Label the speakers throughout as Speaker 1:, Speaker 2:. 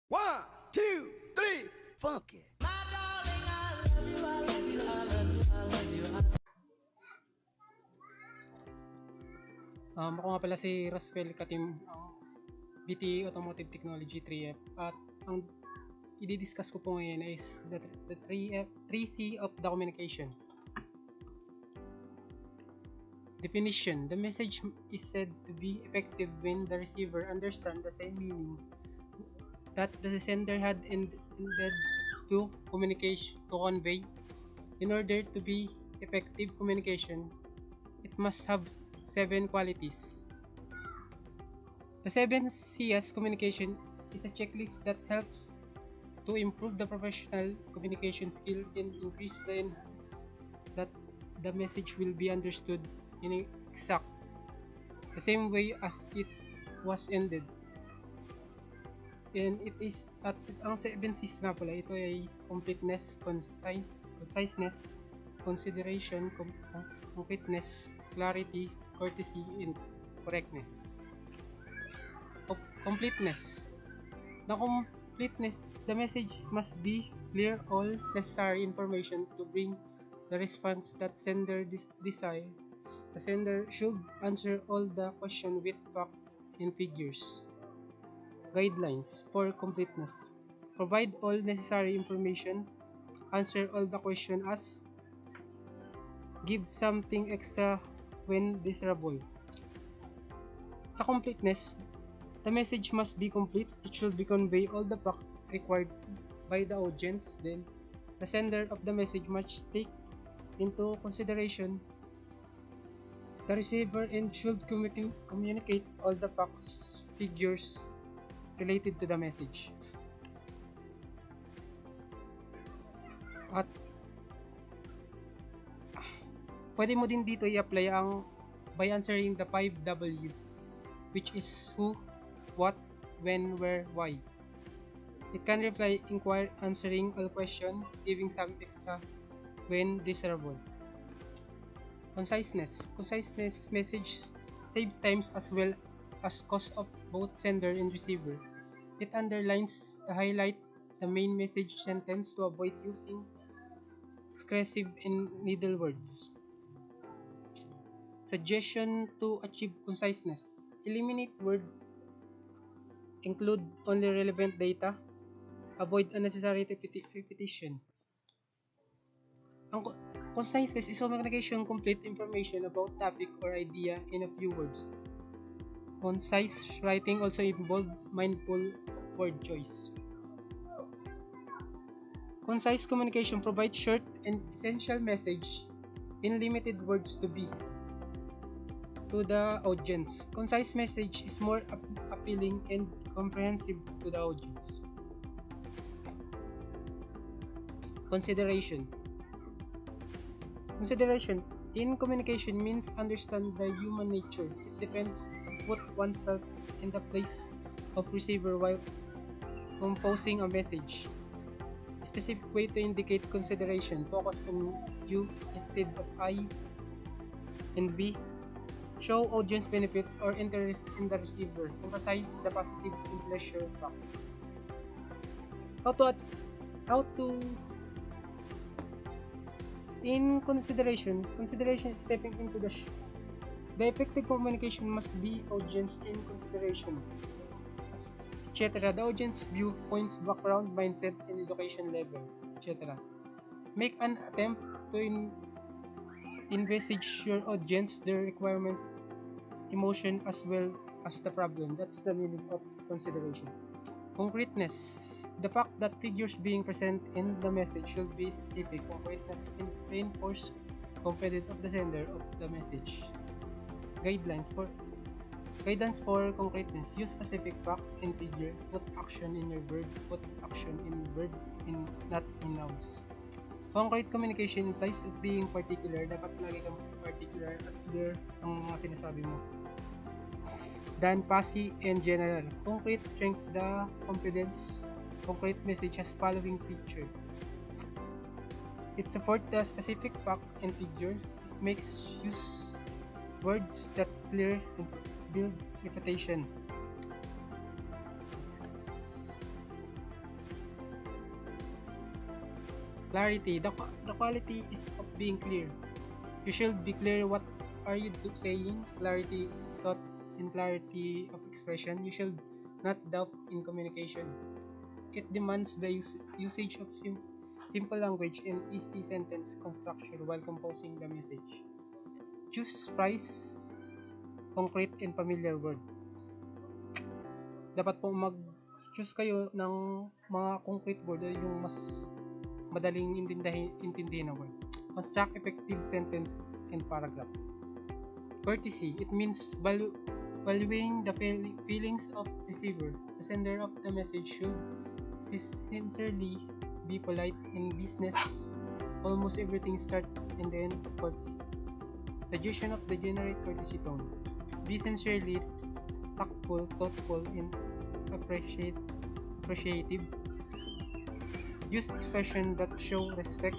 Speaker 1: One, two, three, funk it.
Speaker 2: Ako nga pala si Roswell Katim, ang BT Automotive Technology 3F, at ang i-discuss ko po ngayon is the 3C of the communication. Definition: the message is said to be effective when the receiver understands the same meaning that the sender had intended to convey. In order to be effective communication, it must have 7 qualities. The 7 C's communication is a checklist that helps to improve the professional communication skill and increase the enhance that the message will be understood in the same way as it was ended. And it is at ang 7 C's nga pala, ito ay completeness, conciseness, consideration, completeness, clarity, courtesy, and correctness. Completeness. The completeness, the message must be clear all necessary information to bring the response that sender desire. The sender should answer all the question with fact and figures. Guidelines for completeness. Provide all necessary information. Answer all the question asked. Give something extra when desirable. Sa completeness, the message must be complete. It should be convey all the fact required by the audience. Then, the sender of the message must take into consideration the receiver and should communicate all the facts, figures related to the message. At pwede mo din dito i-apply ang by answering the 5W, which is who, what, when, where, why. It can reply, inquire, answering all questions, giving some extra when desirable. Conciseness. Conciseness message save times as well as cost of both sender and receiver. It underlines the highlight the main message sentence to avoid using excessive and needle words. Suggestion to achieve conciseness: eliminate word, include only relevant data, avoid unnecessary repetition. Ang conciseness is communication complete information about topic or idea in a few words. Concise writing also involves mindful word choice. Concise communication provides short and essential message in limited words to the audience. Concise message is more appealing and comprehensive to the audience. Consideration in communication means understand the human nature. It depends put oneself in the place of receiver while composing a message. A specific way to indicate consideration: focus on you instead of I and B. Show audience benefit or interest in the receiver. Emphasize the positive and pleasure factor. How to in consideration is stepping into the effective communication must be audience in consideration, etc. The audience viewpoints, background, mindset, and education level, etc. Make an attempt to envisage your audience, their requirement, emotion, as well as the problem. That's the meaning of consideration. Concreteness: the fact that figures being present in the message should be specific. Concreteness reinforce confidence of the sender of the message. Guidance for concreteness: use specific fact and figure. Put action in your verb. Put action in verb and not in nouns. Concrete communication implies being particular. Dapat lagi kang particular at clear ang mga sinasabi mo. Than fuzzy and general. Concrete strength the confidence. Concrete message has following feature. It supports the specific fact and figure. It makes use words that clear and build reputation. Clarity. The quality is of being clear. You should be clear what are you saying. Clarity thought and clarity of expression. You should not doubt in communication. It demands the usage of simple language and easy sentence construction while composing the message. Choose phrase, concrete and familiar word. Dapat po mag-choose kayo ng mga concrete word o yung mas madaling intindihin na word. Construct effective sentence and paragraph. Courtesy. It means valuing the feelings of receiver. The sender of the message should sincerely be polite. In business, almost everything starts and the end of courtesy. Suggestion of the generate courtesy tone. Be sincerely tactful, thoughtful, and appreciative. Use expression that show respect.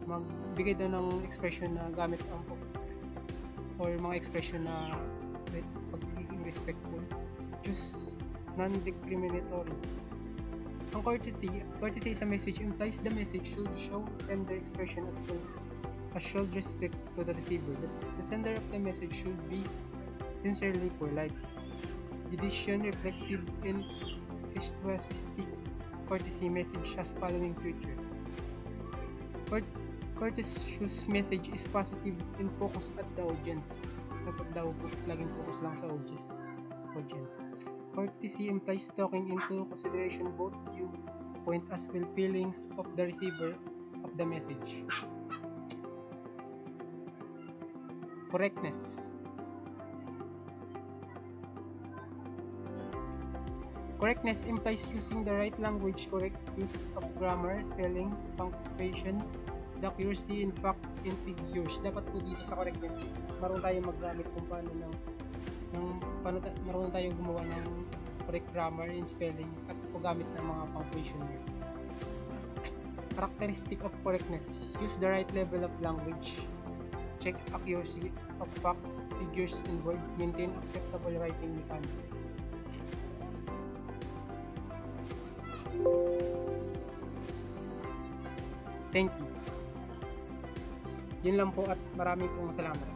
Speaker 2: Magbigay daw ng expression na gamit ang or mga expression na pagiging respectful. Choose non-discriminatory. Ang courtesy sa message implies the message should show sender expression as well as should respect to the receiver. The sender of the message should be sincerely polite, judicious, reflective, and enthusiastic. Courtesy message has following feature. Courteous message is positive and focused at the audience. Dapat daw po laging focus lang sa audience. Courtesy implies taking into consideration both viewpoint as well feelings of the receiver of the message. Correctness. Correctness implies using the right language, correct use of grammar, spelling, punctuation, the accuracy in fact and figures. Dapat po dito sa correctness is marunong tayo maggamit kung paano marunong tayo gumawa ng correct grammar and spelling at paggamit ng mga punctuation word. Characteristic of correctness. Use the right level of language. Check accuracy of fact, figures, and word. Maintain acceptable writing mechanics. Thank you. Yun lang po at marami pong salamat.